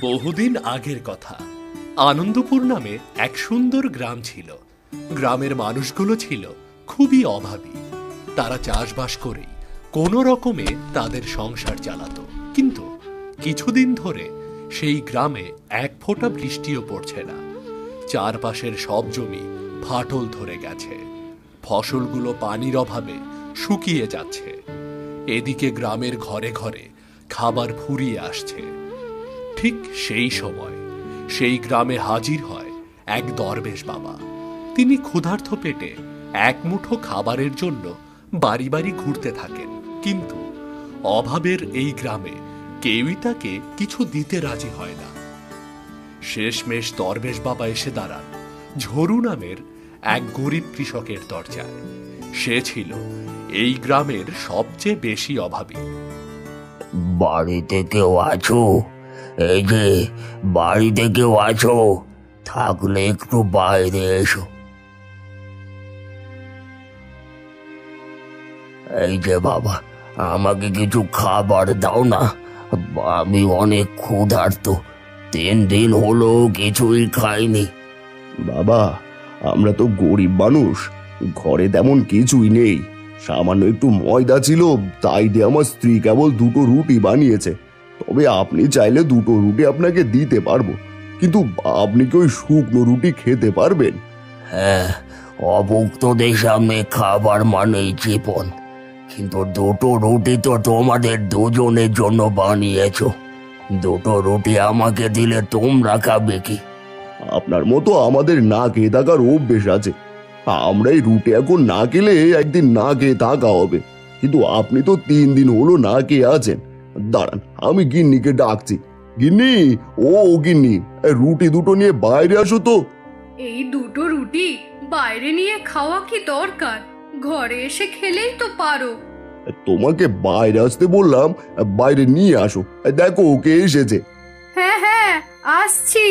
বহুদিন আগের কথা। আনন্দপুর নামে এক সুন্দর গ্রাম ছিল। গ্রামের মানুষগুলো ছিল খুবই অভাবী। তারা চাষবাস করেই কোনো রকমে তাদের সংসার চালাতো। কিন্তু কিছুদিন ধরে সেই গ্রামে এক ফোঁটা বৃষ্টিও পড়ছে না। চারপাশের সব জমি ফাটল ধরে গেছে। ফসলগুলো পানির অভাবে শুকিয়ে যাচ্ছে। এদিকে গ্রামের ঘরে ঘরে খাবার ফুরিয়ে আসছে। ঠিক সেই সময় সেই গ্রামে হাজির হয় এক দরবেশ বাবা। তিনি ক্ষুধার্ত পেটে এক মুঠো খাবারের জন্য বাড়ি বাড়ি ঘুরতে থাকেন। কিন্তু অভাবের এই গ্রামে কেউই তাকে কিছু দিতে রাজি হয় না। শেষমেশ দরবেশ বাবা এসে দাঁড়ান ঝরু নামের এক গরিব কৃষকের দরজায়। সে ছিল এই গ্রামের সবচেয়ে বেশি অভাবী। বাড়িতে কেউ আছো? এই যে বাড়িতে কেউ আছো? থাকলে একটু বাইরে এসো। এই যে বাবা, আমাকে কিছু খাবার দাও না। আমি অনেক ক্ষুধার্ত, 3 দিন হলো কিছুই খাইনি। বাবা, আমরা তো গরিব মানুষ, ঘরে তেমন কিছুই নেই। সামান্য একটু ময়দা ছিল, তাই দিয়ে আমার স্ত্রী কেবল 2টো রুটি বানিয়েছে। তবে আপনি চাইলে 2টো রুটি আপনাকে দিতে পারবো, কিন্তু আপনি কি ওই শুকনো রুটি খেতে পারবেন? হ্যাঁ, অভুক্তদের সামনে খাবার মানেই জীবন। কিন্তু 2টো রুটি তো তোমাদের দুজনের জন্য বানিয়েছ। 2টো রুটি আমাকে দিলে তোমরা খাবে কি? আপনার মতো আমাদের না খেয়ে থাকার অভ্যেস আছে। আমরা এই রুটি এখন না খেলে একদিন না খেয়ে থাকা হবে। কিন্তু আপনি তো 3 দিন হলো না খেয়ে আছেন। দাঁড়ান, আমি গিন্নিকে ডাকছি। গিন্নি, ও গিন্নি, রুটি 2টো নিয়ে বাইরে আসো তো। এই 2টো রুটি বাইরে নিয়ে খাওয়া কি দরকার? ঘরে এসে খেলেই তো পারো। তোমাকে বাইরে আসতে বললাম, বাইরে নিয়ে আসো। দেখো ওকে এসেছে। হ্যাঁ হ্যাঁ, আসছি।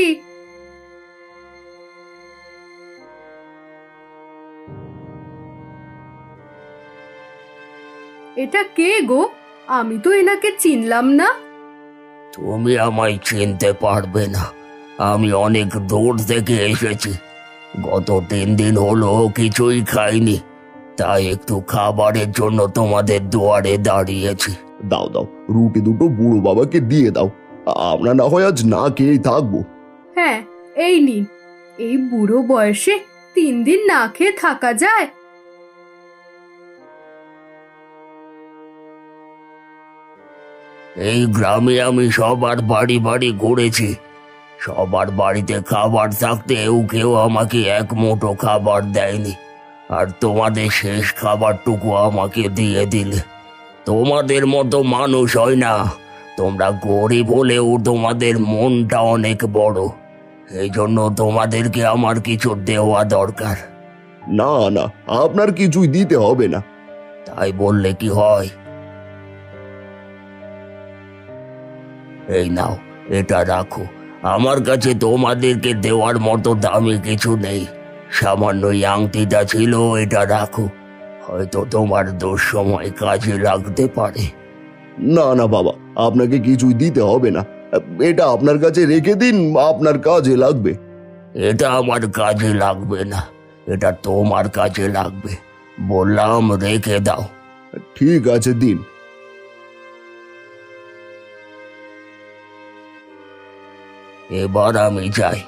এটা কে গো? আমি তো এনাকে চিনলাম না। তুমি আমায় চিনতে পারবে না, আমি অনেক দূর থেকে এসেছি। গত 3 দিন হলো কিছুই খাইনি, তাই একটু খাবারের জন্য তোমাদের দুয়ারে দাঁড়িয়েছি। দাও দাও, রুটি 2টো বুড়ো বাবাকে দিয়ে দাও। আমরা না হয় আজ না খেয়েই থাকবো। হ্যাঁ, এই নিন। এই বুড়ো বয়সে 3 দিন না খেয়ে থাকা যায়? এই গ্রামে আমি সবার বাড়ি বাড়ি ঘুরেছি। সবার বাড়িতে খাবার থাকতেও কেউ আমাকে এক মুঠো খাবার দেয়নি। আর তোমাদের শেষ খাবারটুকু আমাকে দিয়ে দিলে। তোমাদের মতো মানুষ হয় না। তোমরা গরিব হলেও তোমাদের মনটা অনেক বড়। এই জন্য তোমাদেরকে আমার কিছু দেওয়া দরকার। না না, আপনার কিছুই দিতে হবে না। তাই বললে কি হয়? এই নাও, এটা রাখো। আমার কাছে তোমাদেরকে দেওয়ার মতো দামি কিছু নেই। সামান্য এই আংটিটা ছিল, এটা রাখো। হয়তো তোমার দুঃসময় কাজে লাগতে পারে। না না বাবা, আপনাকে কিছুই দিতে হবে না। এটা আপনার কাছে রেখে দিন, আপনার কাজে লাগবে। এটা আমার কাজে লাগবে না, এটা তোমার কাজে লাগবে। বললাম রেখে দাও। ঠিক আছে, দিন। এবার আমি যাই।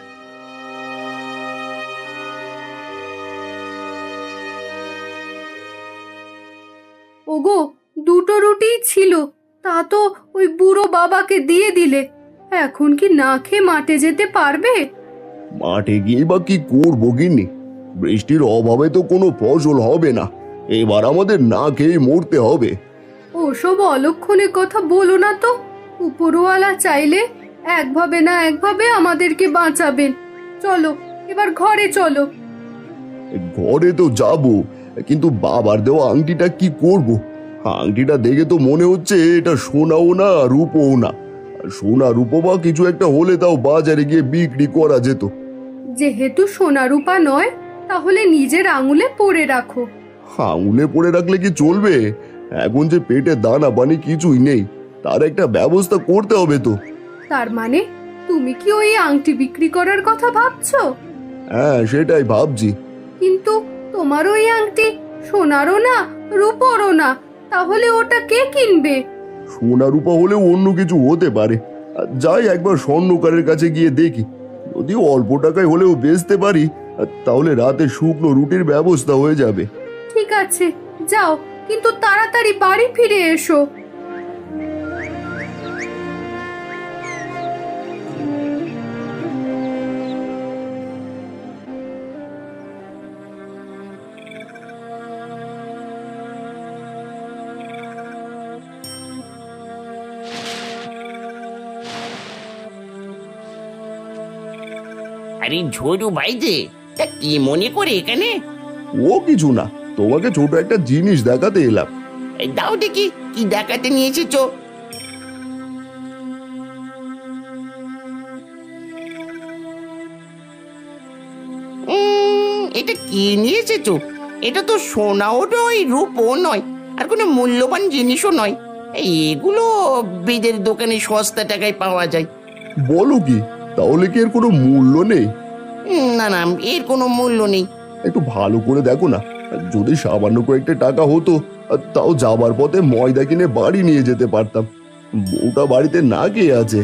ওগো, 2টো রুটি ছিল, তা তো ওই বুড়ো বাবাকে দিয়ে দিলে। এখন কি না খেয়ে মাঠে যেতে পারবে? মাঠে গিয়ে বা কি করবো গিন্নি? বৃষ্টির অভাবে তো কোনো ফসল হবে না। এবার আমাদের না খেয়ে মরতে হবে। ওসব অলক্ষণের কথা বলো না তো। উপরওয়ালা চাইলে একভাবে না একভাবে আমাদেরকে বাঁচাবেন। চলো, এবার ঘরে চলো। ঘরে তো যাব, কিন্তু বাবার দেওয়া আংটিটা কি করব? আংটিটা দেখে তো মনে হচ্ছে এটা সোনাও না রূপও না। সোনা রূপো বা কিছু একটা হলে তাও বাজারে গিয়ে বিক্রি করা যেত। যেহেতু সোনা রূপা নয়, তাহলে নিজের আঙুলে পরে রাখো। আঙুলে পড়ে রাখলে কি চলবে? এখন যে পেটে দানা পানি কিছুই নেই, তার একটা ব্যবস্থা করতে হবে তো। তার মানে তুমি কি ওই আংটি বিক্রি করার কথা ভাবছো? হ্যাঁ, সেটাই ভাবছি। কিন্তু তোমার ওই আংটি সোনারও না, রূপোরও না, তাহলে ওটা কে কিনবে? সোনা রূপা হলেও অন্য কিছু হতে পারে। যাই একবার স্বর্ণকারের কাছে গিয়ে দেখি, যদি অল্প টাকায় হলেও বেচতে পারি তাহলে রাতে শুকনো রুটির ব্যবস্থা হয়ে যাবে। ঠিক আছে, যাও, কিন্তু তাড়াতাড়ি বাড়ি ফিরে এসো। আরে ঝোরু ভাই যে, তা কি মনে করে এখানে? ও কিছু না, তোমাকে ছোট একটা জিনিস দেখাতে এলাম। এই দাও দেখি কি দেখাতে নিয়ে এসেছো। এটা কি নিয়ে এসেছো? এটা তো সোনাও নয়, রূপও নয়, আর কোনো মূল্যবান জিনিসও নয়। এগুলো বেদের দোকানে সস্তা টাকায় পাওয়া যায়। বলো কি, তাহলে কি এর কোনো মূল্য নেই? না না, এর কোনো মূল্য নেই। একটু ভালো করে দেখো না, যদি সামান্য কয়েকটা টাকা হতো তাও যাবার পথে ময়দা কিনে বাড়ি নিয়ে যেতে পারতাম। বউটা বাড়িতে না খেয়ে আছে।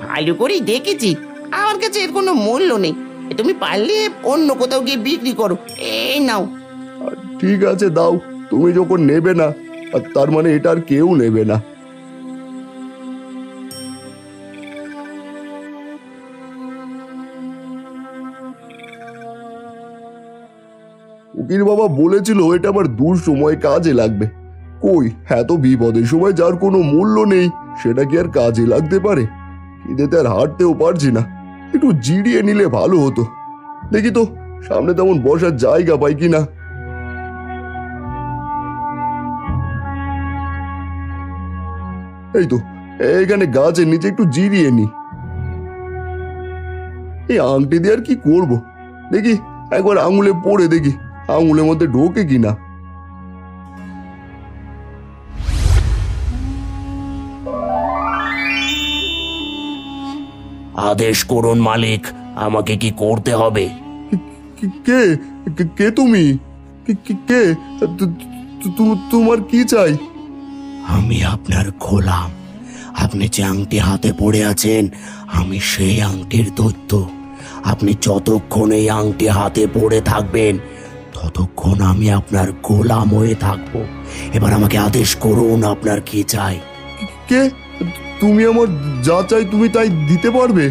ভালো করেই দেখেছি, আমার কাছে এর কোনো মূল্য নেই। তুমি পারলে অন্য কোথাও গিয়ে বিক্রি করো। এই নাও। ঠিক আছে, দাও। তুমি যখন নেবে না, তার মানে এটা আর কেউ নেবে না। উকিল বাবা বলেছিল এটা আমার দূর সময় কাজে লাগবে। কই, এত বিপদের সময় যার কোনো মূল্য নেই সেটা কি আর কাজে লাগতে পারে? খিদেতে আর হাঁটতেও পারছি না, একটু জিরিয়ে নিলে ভালো হতো। দেখি তো সামনে তেমন বসার জায়গা পাই কিনা। এই তো, এখানে গাছের নিচে একটু জিরিয়ে নি। এই আংটি দিয়ে আর কি করব, দেখি একবার আঙুলে পড়ে দেখি আঙুলের মধ্যে ঢোকে কিনা। আদেশ করুন মালিক, আমাকে কি করতে হবে? কে কে- কে তুমি? কে? তোমার কি চাই? আমি আপনার গোলাম। আপনি যে আংটি হাতে পড়ে আছেন, আমি সেই আংটির দৈত্য। আপনি যতক্ষণ এই আংটি হাতে পড়ে থাকবেন ততক্ষণ আমি আপনার গোলাম হয়ে থাকবো। এবার আমাকে আদেশ করুন, আপনার কি চাই? কে? তুমি আমার যা চাই তুমি তাই দিতে পারবে?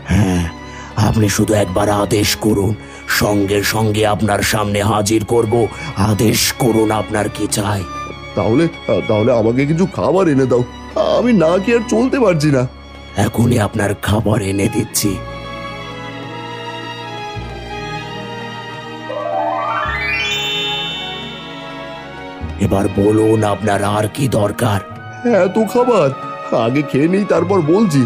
হ্যাঁ, আপনি শুধু একবার আদেশ করুন, সঙ্গে সঙ্গে আপনার সামনে হাজির করব। আদেশ করুন, আপনার কি চাই? তাহলে তাহলে আমাকে কিছু খাবার এনে দাও, আমি না কি আর চলতে পারছি না। এখনই আপনার খাবার এনে দিচ্ছি। এবার বলুন আপনার আর কি দরকার? এত খাবার আগে খেয়ে নেই, তারপর বলছি।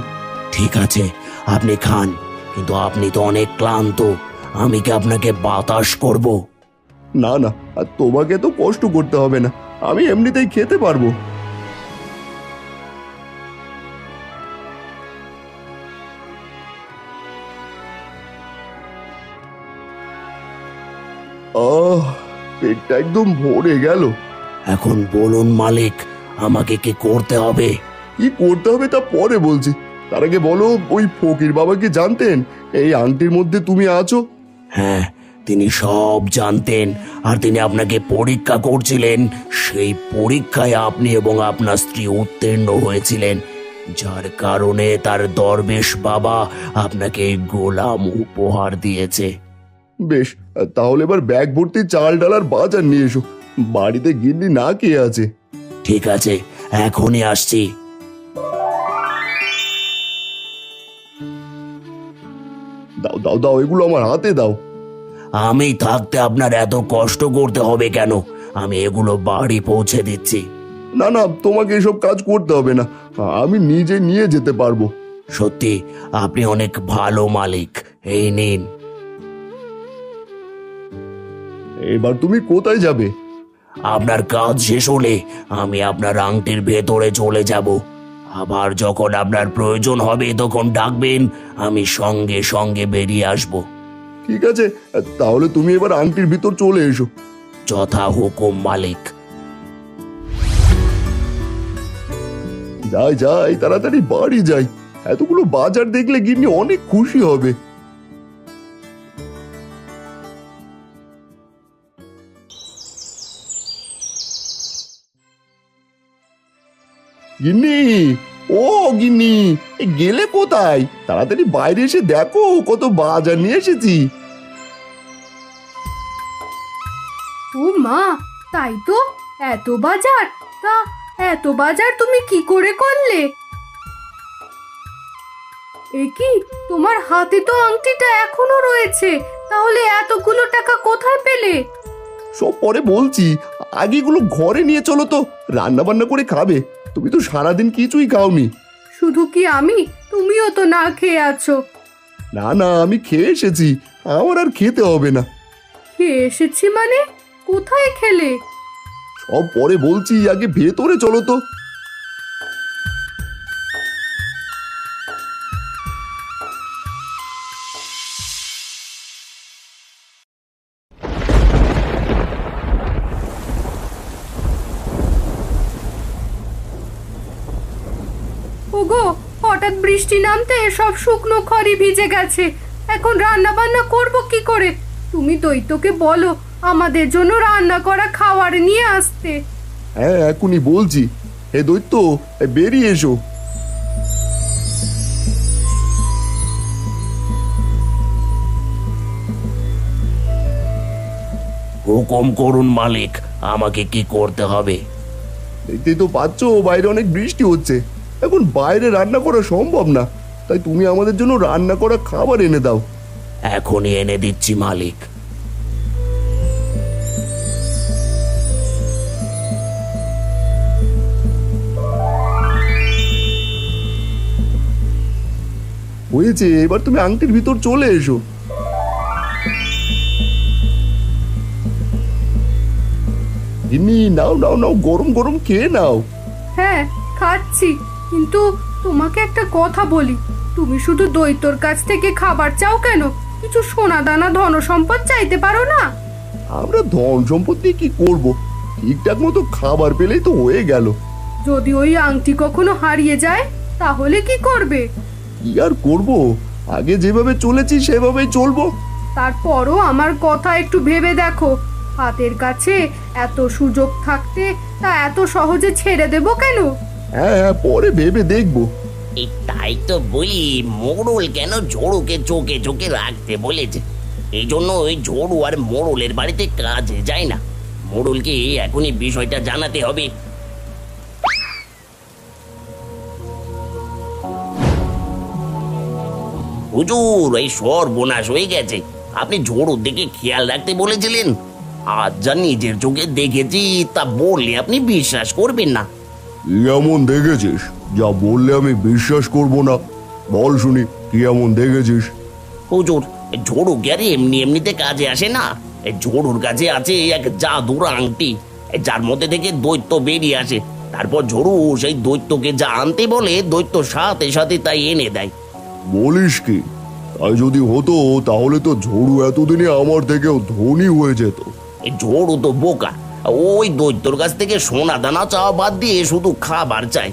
ঠিক আছে, আপনি খান, কিন্তু আপনি তো অনেক ক্লান্ত। আমি কি আপনাকে বাতাস করব? না না, আর তোমাকে তো কষ্ট করতে হবে না, আমি এমনিতেই খেতে পারবো। পেটটা একদম ভরে গেল। এখন বলুন মালিক, আমাকে কি করতে হবে? কি করতে হবে তা পরে বলছি, তার আগে বলো ওই ফকির বাবা কি জানতেন এই আংটির মধ্যে তুমি আছো? হ্যাঁ, তিনি সব জানতেন, আর তিনি আপনাকে পরীক্ষা করছিলেন। সেই পরীক্ষায় আপনি এবং আপনার স্ত্রী উত্তীর্ণ হয়েছিলেন, যার কারণে তার দরবেশ বাবা আপনাকে এই গোলাম উপহার দিয়েছে। বেশ, তাহলে এবার ব্যাগ ভর্তি চাল ডাল আর বাজার নিয়ে এসো, বাড়িতে গিন্নি না কে আছে। ঠিক আছে, এখনই আসছি। দাও দাও দাও, এগুলো আমার হাতে দাও। আমি থাকতে আপনার এত কষ্ট করতে হবে কেন? আমি এগুলো বাড়ি পৌঁছে দিচ্ছি। না না, তোমাকে এসব কাজ করতে হবে না, আমি নিজে নিয়ে যেতে পারবো। সত্যি আপনি অনেক ভালো মালিক। এই নিন। এবার তুমি কোথায় যাবে? আপনার কাজ শেষ হলে আমি আপনার আংটির ভেতরে চলে যাব। আবার যখন আপনার প্রয়োজন হবে তখন ডাকবেন, আমি সঙ্গে সঙ্গে বেরিয়ে আসব। ঠিক আছে, তাহলে তুমি এবার আংটির ভিতর চলে এসো। যথা হুকুম মালিক। যাই যাই, তাড়াতাড়ি বাড়ি যাই। এতগুলো বাজার দেখলে গিন্নি অনেক খুশি হবে। গিন্নি, ও গিন্নি, গেলে কোথায়? তাড়াতাড়ি বাইরে এসে দেখো কত বাজার নিয়ে এসেছি। ও মা, তাই তো, এত বাজার! তা এত বাজার তুমি কি করে করলে? এ কি, তোমার হাতে তো আংটিটা এখনো রয়েছে, তাহলে এতগুলো টাকা কোথায় পেলে? সব পরে বলছি, আগে এগুলো ঘরে নিয়ে চলো তো, রান্না বান্না করে খাবে। তুমি তো সারাদিন কিছুই খাওনি। শুধু কি আমি, তুমিও তো না খেয়ে আছো। না না, আমি খেয়ে এসেছি, আমার আর খেতে হবে না। খেয়ে এসেছি মানে? কোথায় খেলে? সব পরে বলছি, আগে ভেতরে চলো তো। ওগো, হঠাৎ বৃষ্টি নামতে সব শুকনো খড়ি ভিজে গেছে। এখন রান্না বান্না করব কি করে? তুমি দৈত্যকে বলো আমাদের জন্য রান্না করা খাবার নিয়ে আসতে। হ্যাঁ, এখনই বলছি। হে দৈত্য, বেরিয়ে এসো। হুকুম করুন মালিক, আমাকে কি করতে হবে? দেখতেই তো পাচ্ছ বাইরে অনেক বৃষ্টি হচ্ছে, এখন বাইরে রান্না করা সম্ভব না। তাই তুমি আমাদের জন্য রান্না করা খাবার এনে দাও। এখনই এনে দিচ্ছি মালিক। হয়েছে, এবার তুমি আংটির ভিতর চলে এসো। গিন্নি, নাও নাও নাও, গরম গরম খেয়ে নাও। হ্যাঁ, খাচ্ছি, কিন্তু তোমাকে একটা কথা বলি, তুমি শুধু দৈত্যর কাছ থেকে খাবার চাও কেন? কিছু সোনা দানা ধন সম্পদ চাইতে পারো না? আমরা ধন সম্পত্তি কি করব? ঠিকঠাক মতো খাবার পেলেই তো হয়ে গেল। যদি ওই আংটি কখনো হারিয়ে যায় তাহলে কি করবে? কি আর করব, আগে যেভাবে চলেছি সেভাবেই চলবো। তারপরও আমার কথা একটু ভেবে দেখো, হাতের কাছে এত সুযোগ থাকতে তা এত সহজে ছেড়ে দেব কেন? হ্যাঁ হ্যাঁ, পরে ভেবে দেখবো। এই তাই তো বলি, মোড়ল কেন ঝোড়ুকে চোখে চোখে রাখতে বলেছে। এই জন্য ওই ঝোড়ু আর মোড়লের বাড়িতে কাজে যায় না। মোড়লকে এখনই বিষয়টা জানাতে হবে। হুজুর, এই সর্বনাশ হয়ে গেছে। আপনি ঝোড়ুর দিকে খেয়াল রাখতে বলেছিলেন। আজ যা নিজের চোখে দেখেছি তা বললে আপনি বিশ্বাস করবেন না। কি এমন দেখেছিস যা বললে আমি বিশ্বাস করব না? বল শুনি, কি এমন দেখেছিস? হুজুর, ঝোড়ু কি আর এমনি এমনিতে কাজে আসে না। এই ঝোড়ুর কাছে আছে এক জাদুর আংটি, যার মধ্যে থেকে দৈত্য বেরিয়ে আসে। তারপর ঝোড়ু সেই দৈত্যকে যা আনতে বলে, দৈত্য সাথে সাথে তাই এনে দেয়। বলিস কি? তাই যদি হতো তাহলে তো ঝড়ু এতদিনে আমার থেকেও ধনী হয়ে যেত। এই ঝোড়ু তো বোকা, ওই দৈত্যর কাছ থেকে সোনা দানা চাওয়া বাদ দিয়ে শুধু খাবার চায়।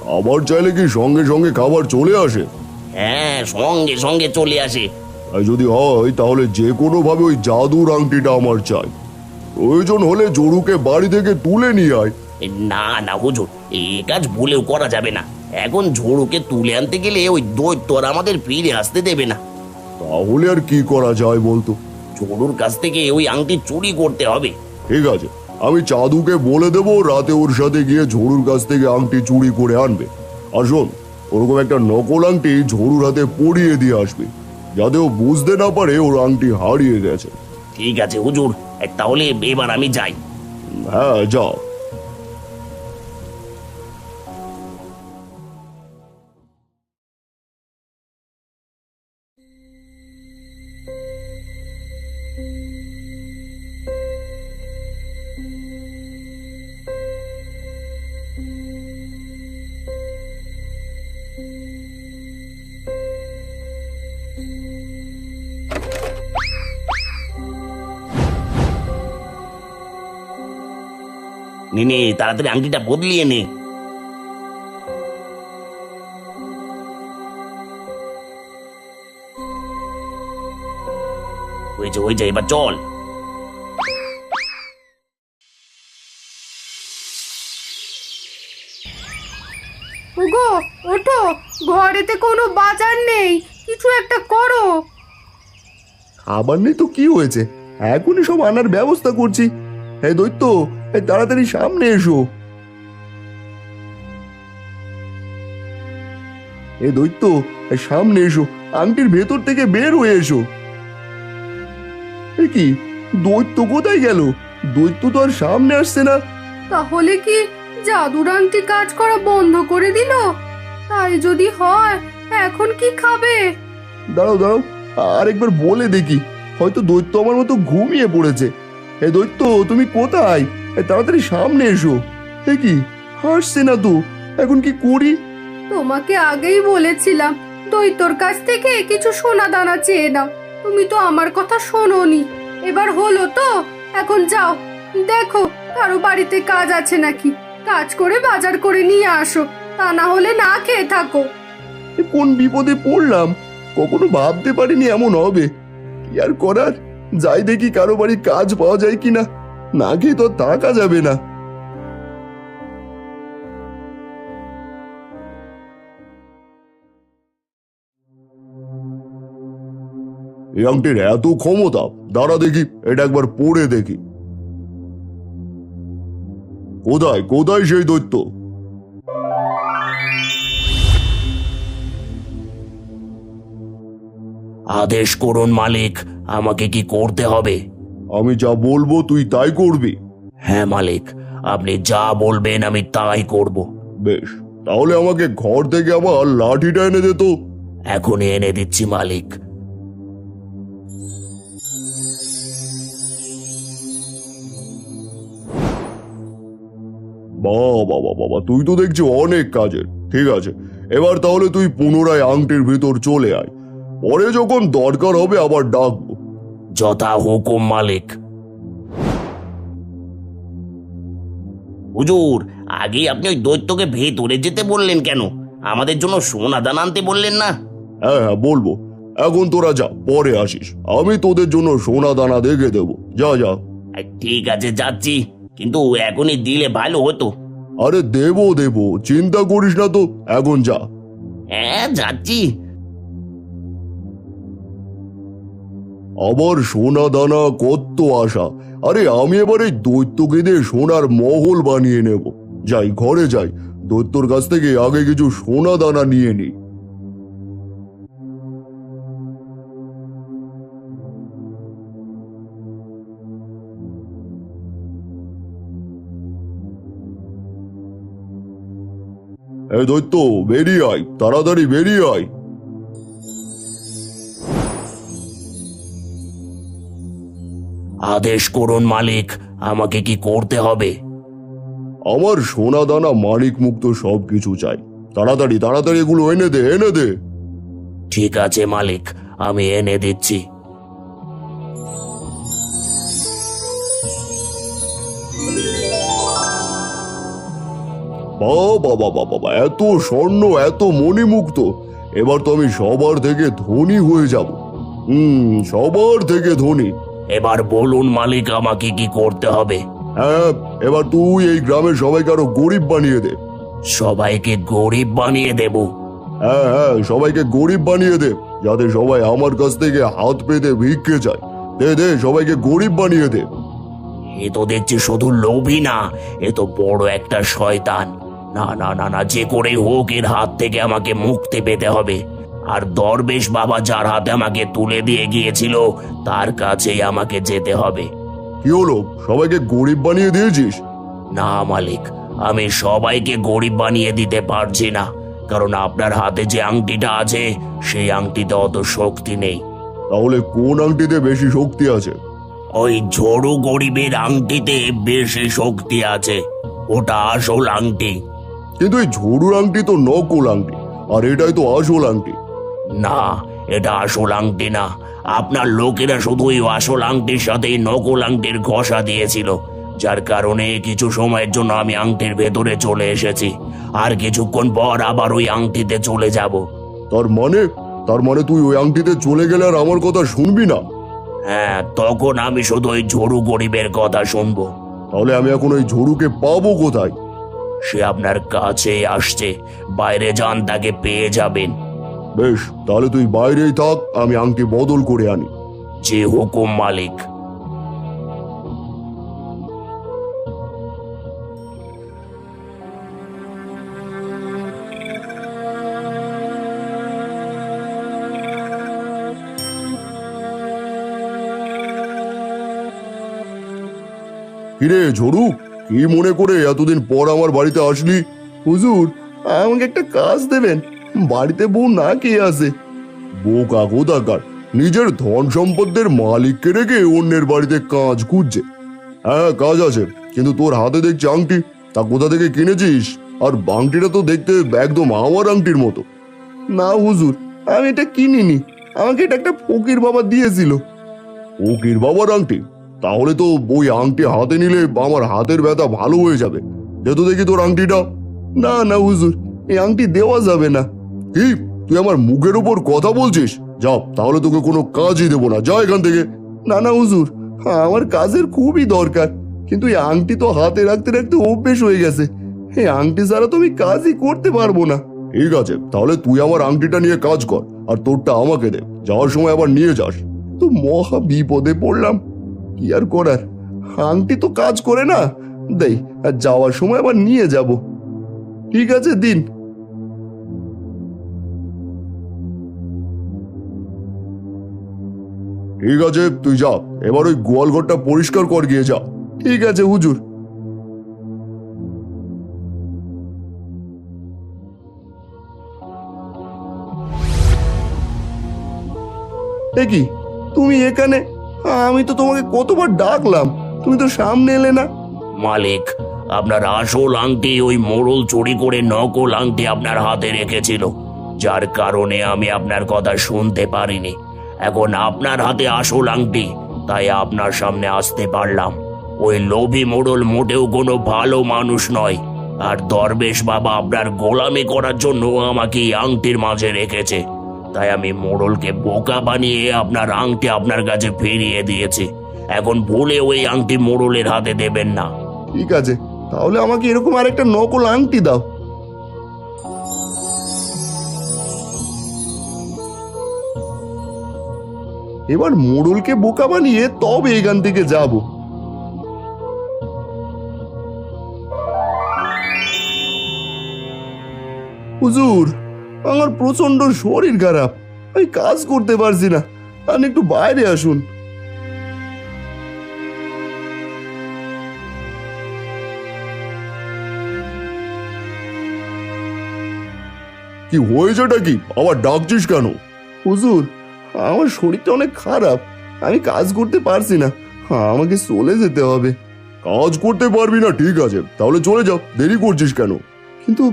খাবার চাইলে কি সঙ্গে সঙ্গে খাবার চলে আসে? হ্যাঁ, সঙ্গে সঙ্গে চলে আসে। তাই যদি হয় তাহলে যে কোনো ভাবে ওই জাদুর আংটিটা আমার চাই। প্রয়োজন হলে জরুকে বাড়ি থেকে তুলে নিয়ে আয়। না না হুজুর, এই কাজ ভুলেও করা যাবে না। এখন ঝোড়ুকে তুলে আনতে গেলে ওই দৈত্য আর আমাদের ফিরে আসতে দেবে না। তাহলে আর কি করা যায় বলতো? ঝোড়ুর কাছ থেকে ওই আংটি চুরি করতে হবে। ঠিক আছে, আমি চাঁদুকে বলে দেবো রাতে ওর সাথে গিয়ে ঝড়ুর কাছ থেকে আংটি চুরি করে আনবে। আর শোন, ওরকম একটা নকল আংটি ঝড়ুর হাতে পরিয়ে দিয়ে আসবে, যাতে ও বুঝতে না পারে ওর আংটি হারিয়ে গেছে। ঠিক আছে হুজুর, তাহলে এবার আমি যাই। হ্যাঁ, যাও। নে নে তাড়াতাড়ি আংটিটা বদলিয়ে নে। হয়েছে এবার চল। ওগো ওঠো, ঘরেতে কোনো বাজার নেই, কিছু একটা করো। খাবার নেই তো কি হয়েছে, এখনই সব আনার ব্যবস্থা করছি। এই দৈত্য, এই তাড়াতাড়ি সামনে এসো। এই দৈত্য, এই সামনে এসো, আংটির ভেতর থেকে বের হয়ে এসো। এ কি, দৈত্য কোথায় গেল? দৈত্য তো আর সামনে আসছে না। তাহলে কি জাদুর আংটি কাজ করা বন্ধ করে দিল? তাই যদি হয়, এখন কি খাবে? দাঁড়াও দাঁড়াও, আরেকবার বলে দেখি, হয়তো দৈত্য আমার মতো ঘুমিয়ে পড়েছে। এই দৈত্য, তুমি কোথায়? এই তাড়াতাড়ি সামনে এসো। এ কি, হাসছে না তো, এখন কি করি? তোমাকে আগেই বলেছিলাম দৈত্যর কাছ থেকে কিছু সোনা দানা চেয়ে নাও, তুমি তো আমার কথা শোনোনি। এবার হলো তো, এখন যাও, দেখো কারো বাড়িতে কাজ আছে নাকি, কাজ করে বাজার করে নিয়ে আসো, তা না হলে না খেয়ে থাকো। এ কোন বিপদে পড়লাম, কখনো ভাবতে পারিনি এমন হবে। কি আর করার, যাই দেখি কারো বাড়ি কাজ পাওয়া যায় কিনা, না খেয়ে তো আর থাকা যাবে না। এই আংটির এত ক্ষমতা, দাঁড়া দেখি এটা একবার পড়ে দেখি। কোথায় কোথায় সেই দৈত্য? আদেশ করুন মালিক, আমাকে কি করতে হবে? আমি যা বলবো তুই তাই করবি। হ্যাঁ মালিক, আপনি যা বলবেন আমি তাই করব। বেশ, তাহলে আমাকে ঘর থেকে আবার লাঠিটা এনে দে তো। এখনই এনে দিচ্ছি মালিক। বাবা বাবা বাবা, তুই তো দেখছি অনেক কাজের। ঠিক আছে, এবার তাহলে তুই পুনরায় আংটির ভিতর চলে আয়, পরে যখন দরকার হবে আবার ডাকবো। যথা হুকুম মালিক। হুজুর, আগে আপনি ওই দৈত্যকে ভেতরে যেতে বললেন কেন? আমাদের জন্য সোনা দানা আনতে বললেন না? হ্যাঁ হ্যাঁ বলবো, এখন তোরা যা, পরে আসিস, আমি তোদের জন্য সোনা দানা দেখে দেবো। যা যা। ঠিক আছে যাচ্ছি, কিন্তু এখনই দিলে ভালো হতো। আরে দেবো দেবো, চিন্তা করিস না তো, এখন যা। হ্যাঁ যাচ্ছি। আবার সোনা দানা কত আশা। আরে আমি এবার এই দৈত্যকে দিয়ে সোনার মহল বানিয়ে নেব। যাই, ঘরে যাই, দৈত্যর কাছ থেকে আগে কিছু সোনা দানা নিয়ে নিই। এই দৈত্য, বেরিয়ে আয়, তাড়াতাড়ি বেরিয়ে আয়। আদেশ করুন মালিক, আমাকে কি করতে হবে? আমার সোনা দানা মালিক মুক্ত সবকিছু চাই, তাড়াতাড়ি তাড়াতাড়ি এগুলো এনে দে, এনে দে। ঠিক আছে মালিক, আমি এনে দিচ্ছি। বাবা বাবা বাবা, এত স্বর্ণ, এত মণিমুক্ত, এবার তো আমি সবার থেকে ধনী হয়ে যাব। সবার থেকে ধনী। এবার বলুন মালিক, আমাকে কি করতে হবে? হ্যাঁ, এবার তুই এই গ্রামের সবাইকে আরো গরিব বানিয়ে দে। সবাইকে গরিব বানিয়ে দেব? হ্যাঁ হ্যাঁ, সবাইকে গরিব বানিয়ে দে, যাতে সবাই আমার কাছ থেকে হাত পেতে ভিক্ষে যায়। দে দে, সবাইকে গরিব বানিয়ে দে। এ তো দেখছি শুধু লোভী না, এ তো বড় একটা শয়তান। না না না না, যে করে হোক এর হাত থেকে আমাকে মুক্তি পেতে হবে। আর দরবেশ বাবা যার হাতে আমাকে তুলে দিয়ে গিয়েছিল, তার কাছেই আমাকে যেতে হবে। কি হলো, সবাইকে গরিব বানিয়ে দিয়েছিস? না মালিক, আমি সবাইকে গরিব বানিয়ে দিতে পারছি না, কারণ আপনার হাতে যে আংটিটা আছে সেই আংটিতে অত শক্তি নেই। তাহলে কোন আংটিতে বেশি শক্তি আছে? ওই ঝড়ু গরিবের আংটিতে বেশি শক্তি আছে, ওটা আসল আংটি। কিন্তু এই ঝুড়ুর আংটি তো নকল আংটি, আর এটাই তো আসল আংটি। না, এটা আসল আংটি না। আপনার লোকেরা শুধু ওই আসল আংটির সাথে নকল আংটির ঘষা দিয়েছিল, যার কারণে কিছু সময়ের জন্য আমি আংটির ভেতরে চলে এসেছি। আর কিছুক্ষণ পর আবার ওই আংটিতে চলে যাব। তার মানে তুই ওই আংটিতে চলে গেলে আর আমার কথা শুনবি না? হ্যাঁ, তখন আমি শুধু ওই ঝড়ু গরিবের কথা শুনবো। তাহলে আমি এখন ওই ঝড়ুকে পাবো কোথায়? সে আপনার কাছে আসছে, বাইরে যান, তাকে পেয়ে যাবেন। বেশ, তাহলে তুই বাইরেই থাক, আমি আংটি বদল করে আনি। যে হুকুম মালিক। কিরে ঝড়ু, কি মনে করে এতদিন পর আমার বাড়িতে আসলি? হুজুর, আমাকে একটা কাজ দেবেন, বাড়িতে বউ না কে আছে। বোকা কোথাকার, নিজের ধন সম্পদের মালিককে রেখে অন্যের বাড়িতে কাজ খুঁজছে। হ্যাঁ, কাজ আছে, কিন্তু তোর হাতে দেখছি আংটি, তা কোথা থেকে কিনেছিস? আর আংটিটা তো দেখতে একদম আমার আংটির মতো। না হুজুর, আমি এটা কিনিনি, আমাকে এটা একটা ফকির বাবা দিয়েছিল। ফকির বাবার আংটি? তাহলে তো ওই আংটি হাতে নিলে আমার হাতের ব্যথা ভালো হয়ে যাবে। যেহেতু দেখি তোর আংটিটা। না না হুজুর, এই আংটি দেওয়া যাবে না। কি, তুই আমার মুখের উপর কথা বলছিস? যাও, তাহলে তোকে কোনো কাজই দেবো না, যা এখান থেকে। না না হুজুর, আমার কাজের খুবই দরকার, কিন্তু এই আংটি তো হাতে রাখতে রাখতে অভ্যেস হয়ে গেছে। এই আংটি ছাড়া তো আমি কাজই করতে পারবো না। ঠিক আছে, তাহলে তুই আমার আংটিটা নিয়ে কাজ কর, আর তোরটা আমাকে দে, যাওয়ার সময় আবার নিয়ে যাস। তো মহা বিপদে পড়লাম, কি আর করার, আংটি তো কাজ করে না, দেই, আর যাওয়ার সময় আবার নিয়ে যাব। ঠিক আছে, দিন। ঠিক আছে, তুই যা, এবার ওই গোয়ালঘরটা পরিষ্কার কর গিয়ে, যা। ঠিক আছে হুজুর। এ কি, তুমি এখানে? আমি তো তোমাকে কতবার ডাকলাম, তুমি তো সামনে এলে না। মালিক, আপনার আসল আংটি ওই মোড়ল চুরি করে নকল আংটি আপনার হাতে রেখেছিল, যার কারণে আমি আপনার কথা শুনতে পারিনি। এখন আপনার হাতে আসল আংটি, তাই আপনার সামনে আসতে পারলাম। ওই লোভী মোড়ল মোটেও কোনো ভালো মানুষ নয়, আর দরবেশ বাবা আপনার গোলামি করার জন্য আমাকে এই আংটির মাঝে রেখেছে। তাই আমি মোড়লকে বোকা বানিয়ে আপনার আংটি আপনার কাছে ফিরিয়ে দিয়েছি। এখন ভুলে ওই আংটি মোড়লের হাতে দেবেন না। ঠিক আছে, তাহলে আমাকে এরকম আরেকটা নকল আংটি দাও। এবার মোড়লকে বোকা বানিয়ে তবে এখান থেকে যাব। হুজুর, আমার প্রচন্ড শরীর খারাপ, আমি কাজ করতে পারছি না, আপনি একটু বাইরে আসুন। কি হয়েছেটা কি, আবার ডাকছিস কেন? হুজুর, আমার শরীরটা অনেক খারাপ, আমি কাজ করতে পারছি না, আমাকে চলে যেতে হবে। কাজ করতে পারবি না? ঠিক আছে, তাহলে চলে যাও, দেরি করছিস কেন? কিন্তু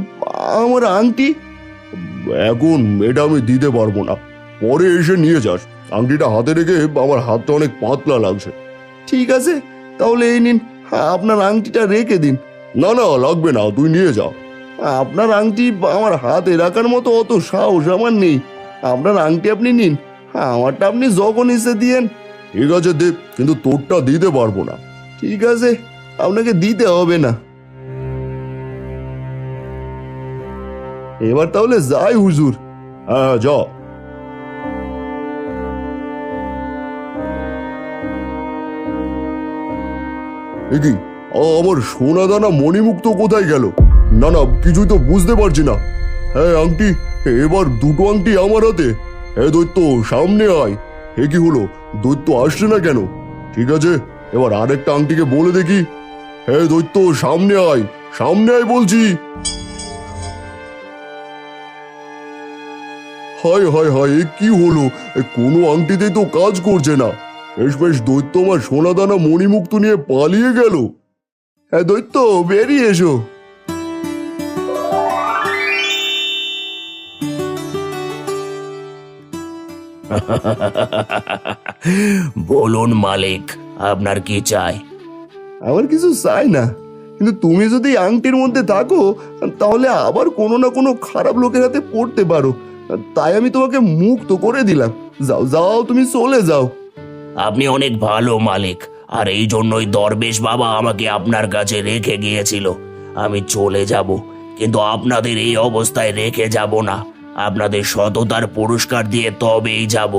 আমার আংটি? এখন এটা আমি দিতে পারবো না, পরে এসে নিয়ে যাস। আংটিটা হাতে রেখে আমার হাতটা অনেক পাতলা লাগছে। ঠিক আছে, তাহলে এই নিন, আপনার আংটিটা রেখে দিন। না না, লাগবে না, তুই নিয়ে যা। আপনার আংটি আমার হাতে রাখার মতো অত সাহস আমার নেই। আপনার আংটি আপনি নিন, আমারটা আপনি যখন ইচ্ছে দিয়েন। ঠিক আছে দে, কিন্তু তোরটা দিতে পারবো না। ঠিক আছে, আপনাকে দিতে হবে না। এবার তাহলে যাই হুজুর। হ্যাঁ, যা। কি, আমার সোনা দানা মণিমুক্ত কোথায় গেল? না না, কিছুই তো বুঝতে পারছি না। হ্যাঁ, আংটি, এবার দুটো আংটি আমার হাতে। হ্যাঁ দৈত্য, সামনে আয়। এ কি হলো, দৈত্য আসছে না কেন? ঠিক আছে, এবার আরেকটা আংটিকে বলে দেখি। হ্যাঁ দৈত্য, সামনে আয়, সামনে আয় বলছি। হায় হায় হায়, এ কি হলো, কোনো আংটিতেই তো কাজ করছে না। বেশ দৈত্য আমার সোনাদানা মণিমুক্ত নিয়ে পালিয়ে গেল। হ্যাঁ দৈত্য, বেরিয়ে এসো। বলুন মালিক, আপনার কি চাই? আমার কিছু চাই না, কিন্তু তুমি যদি এই আংটির মধ্যে থাকো তাহলে আবার কোনো না কোনো খারাপ লোকের হাতে পড়তে পারো। তাই আমি তোমাকে মুক্ত করে দিলাম। যাও যাও, তুমি চলে যাও। আপনি অনেক ভালো মালিক, আর এই জন্যই দরবেশ বাবা আমাকে আপনার কাছে রেখে গিয়েছিল। আমি চলে যাব, কিন্তু আপনাদের এই অবস্থায় রেখে যাব না। আপনাদের সততার পুরস্কার দিয়ে তবেই যাব।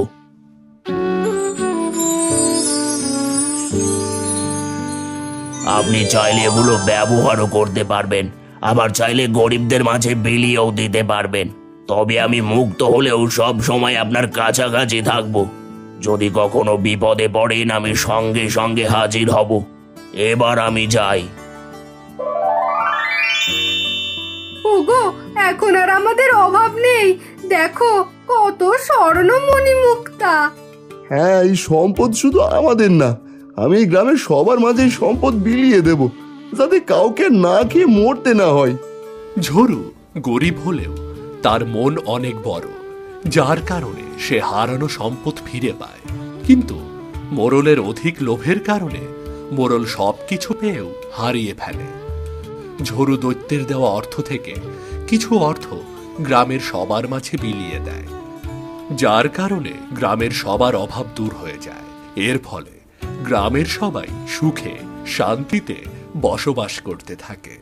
আপনি চাইলে এগুলো ব্যবহারও করতে পারবেন, আবার চাইলে গরিবদের মাঝে বিলিয়েও দিতে পারবেন। তবে আমি মুক্ত হলেও সব সময় আপনার কাছাকাছি থাকব। যদি কখনো বিপদে পড়েন আমি সঙ্গে সঙ্গে হাজির হব। এবার আমি যাই। ওগো, এখন আর আমাদের অভাব নেই। দেখো কত স্বর্ণমণি মুক্তা। হ্যাঁ, এই সম্পদ শুধু আমাদের না, আমি এই গ্রামের সবার মাঝে এই সম্পদ বিলিয়ে দেব, যাতে কাউকে না খেয়ে মরতে না হয়। ঝরু গরিব হলেও তার মন অনেক বড়, যার কারণে সে হারানো সম্পদ ফিরে পায়। কিন্তু মোরলের অধিক লোভের কারণে মোরল সবকিছু পেয়েও হারিয়ে ফেলে। ঝরু দৈত্যের দেওয়া অর্থ থেকে কিছু অর্থ গ্রামের সবার মাঝে বিলিয়ে দেয়, যার কারণে গ্রামের সবার অভাব দূর হয়ে যায়। এর ফলে গ্রামের সবাই সুখে শান্তিতে বসবাস করতে থাকে।